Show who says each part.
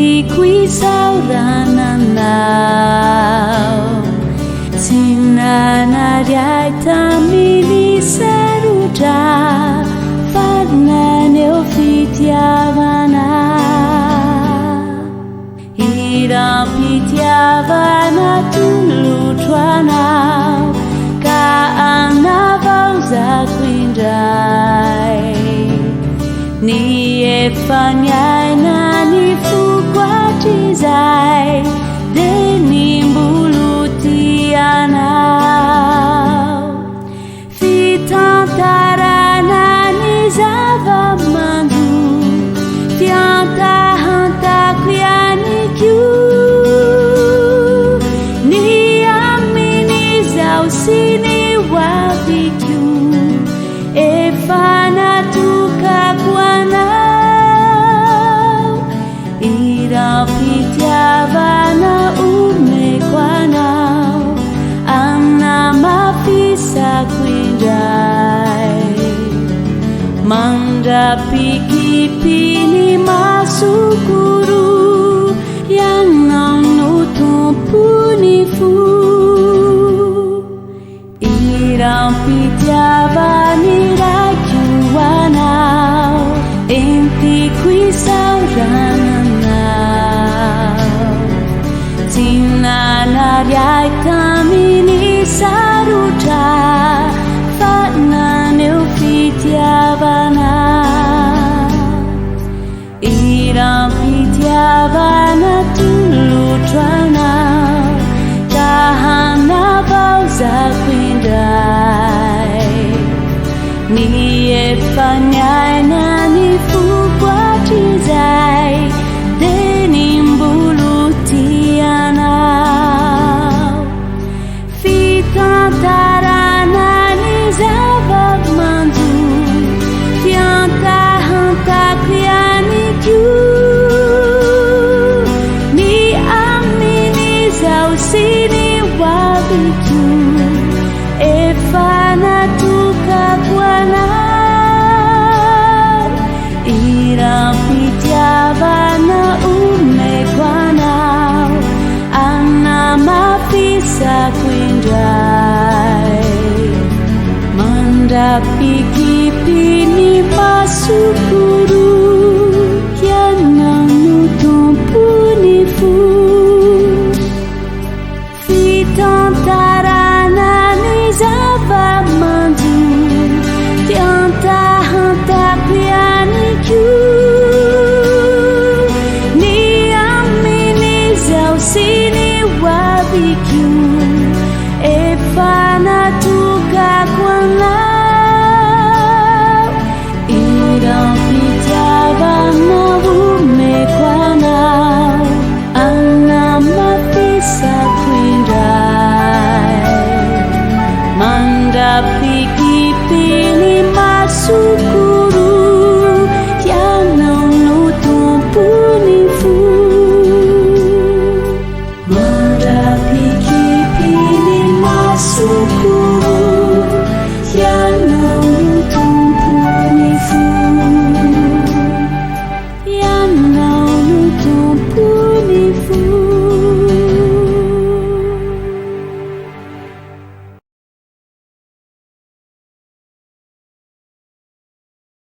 Speaker 1: Enti qui saurananau Sinana diaita mini seruja Fadnane ofitiavana Ira pitiavana tulutuanau Ka anavauza quindai Ni efanyai na ni fukwatizai Deni mbulutianau Fitantarana ni zavamandu Fiantahanta krianikiu Ni amini zausini wabikiu Efana Pitiavana umekwanau Ana mafisa kwindai Manda pikipini masukuru Yang nonu punifu Irang pitiavani rajuanau Enti qui saurananau Sinana diaita mini saruta Fatnane ofitiavana Irang pitiavana tulutuanau Tahana bauza quindai Ni efanyai na ni fukwatizai Deni mbulutianau Fitantarana ni zavavmandu Fiantahanta krianikiu Ni amini zausini wabikiu Efana tukakwanau Irang pitiavana umekwanau Ana mafisa kwindai Manda pikir